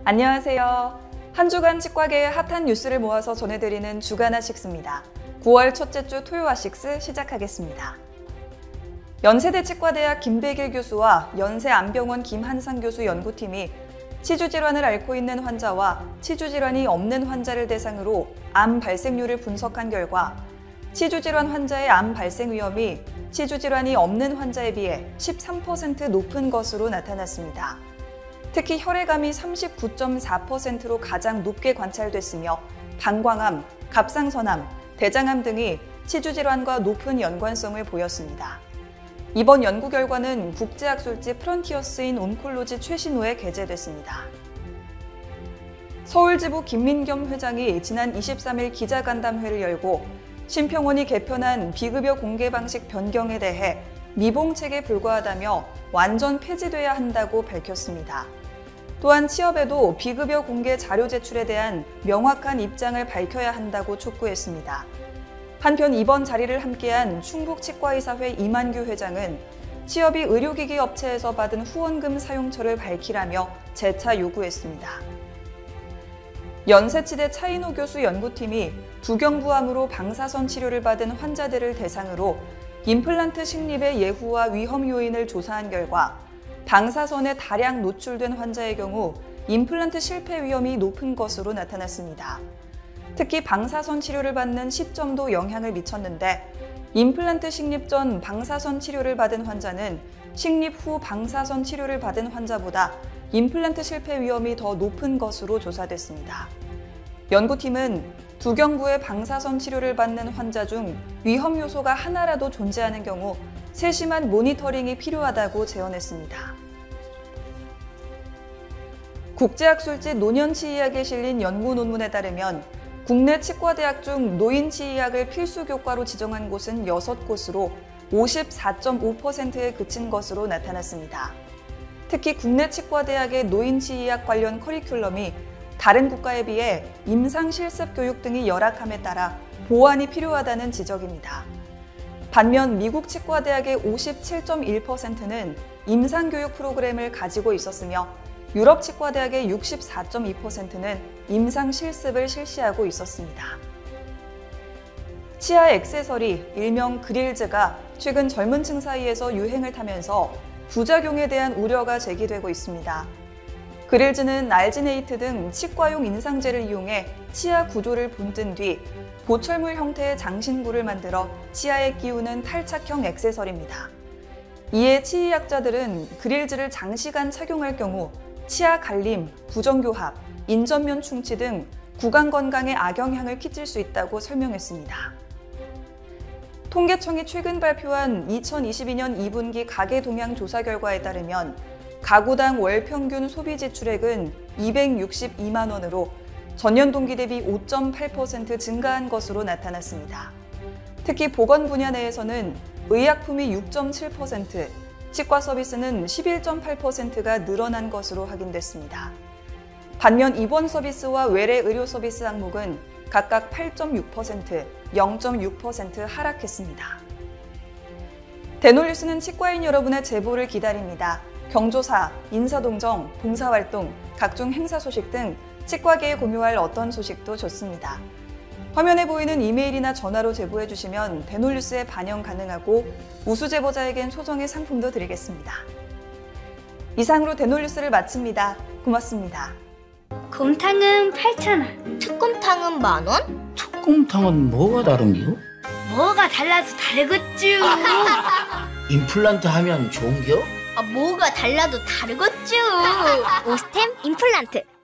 안녕하세요. 한 주간 치과계의 핫한 뉴스를 모아서 전해드리는 주간 핫식스입니다. 9월 첫째 주 토요 핫식스 시작하겠습니다. 연세대 치과대학 김백일 교수와 연세안병원 김한상 교수 연구팀이 치주질환을 앓고 있는 환자와 치주질환이 없는 환자를 대상으로 암 발생률을 분석한 결과 치주질환 환자의 암 발생 위험이 치주질환이 없는 환자에 비해 13% 높은 것으로 나타났습니다. 특히 혈액암이 39.4%로 가장 높게 관찰됐으며 방광암, 갑상선암, 대장암 등이 치주질환과 높은 연관성을 보였습니다. 이번 연구 결과는 국제학술지 프런티어스 인 온콜로지 최신호에 게재됐습니다. 서울지부 김민겸 회장이 지난 23일 기자간담회를 열고 심평원이 개편한 비급여 공개 방식 변경에 대해 미봉책에 불과하다며 완전 폐지돼야 한다고 밝혔습니다. 또한 취업에도 비급여 공개 자료 제출에 대한 명확한 입장을 밝혀야 한다고 촉구했습니다. 한편 이번 자리를 함께한 충북치과의사회 이만규 회장은 취업이 의료기기 업체에서 받은 후원금 사용처를 밝히라며 재차 요구했습니다. 연세치대 차인호 교수 연구팀이 두경부암으로 방사선 치료를 받은 환자들을 대상으로 임플란트 식립의 예후와 위험 요인을 조사한 결과 방사선에 다량 노출된 환자의 경우 임플란트 실패 위험이 높은 것으로 나타났습니다. 특히 방사선 치료를 받는 시점도 영향을 미쳤는데 임플란트 식립 전 방사선 치료를 받은 환자는 식립 후 방사선 치료를 받은 환자보다 임플란트 실패 위험이 더 높은 것으로 조사됐습니다. 연구팀은 두경부의 방사선 치료를 받는 환자 중 위험 요소가 하나라도 존재하는 경우 세심한 모니터링이 필요하다고 제언했습니다. 국제학술지 노년치의학에 실린 연구 논문에 따르면 국내 치과대학 중 노인치의학을 필수 교과로 지정한 곳은 6곳으로 54.5%에 그친 것으로 나타났습니다. 특히 국내 치과대학의 노인치의학 관련 커리큘럼이 다른 국가에 비해 임상실습 교육 등이 열악함에 따라 보완이 필요하다는 지적입니다. 반면 미국 치과대학의 57.1%는 임상교육 프로그램을 가지고 있었으며 유럽 치과대학의 64.2%는 임상실습을 실시하고 있었습니다. 치아 액세서리, 일명 그릴즈가 최근 젊은 층 사이에서 유행을 타면서 부작용에 대한 우려가 제기되고 있습니다. 그릴즈는 알지네이트 등 치과용 인상제를 이용해 치아 구조를 본뜬 뒤 보철물 형태의 장신구를 만들어 치아에 끼우는 탈착형 액세서리입니다. 이에 치의학자들은 그릴즈를 장시간 착용할 경우 치아 갈림, 부정교합, 인전면 충치 등 구강 건강에 악영향을 끼칠 수 있다고 설명했습니다. 통계청이 최근 발표한 2022년 2분기 가계 동향 조사 결과에 따르면 가구당 월 평균 소비 지출액은 262만 원으로 전년 동기 대비 5.8% 증가한 것으로 나타났습니다. 특히 보건 분야 내에서는 의약품이 6.7%, 치과 서비스는 11.8%가 늘어난 것으로 확인됐습니다. 반면 입원 서비스와 외래 의료 서비스 항목은 각각 8.6%, 0.6% 하락했습니다. 대놀뉴스는 치과인 여러분의 제보를 기다립니다. 경조사, 인사동정, 봉사활동, 각종 행사 소식 등 치과계에 공유할 어떤 소식도 좋습니다. 화면에 보이는 이메일이나 전화로 제보해 주시면 대놀뉴스에 반영 가능하고 우수 제보자에겐 소정의 상품도 드리겠습니다. 이상으로 대놀뉴스를 마칩니다. 고맙습니다. 곰탕은 8,000원. 특곰탕은 만원? 특곰탕은 뭐가 다른겨? 뭐가 달라서 다르겠쥬. 임플란트 하면 좋은겨? 뭐가 달라도 다르겠죠. 오스템 임플란트.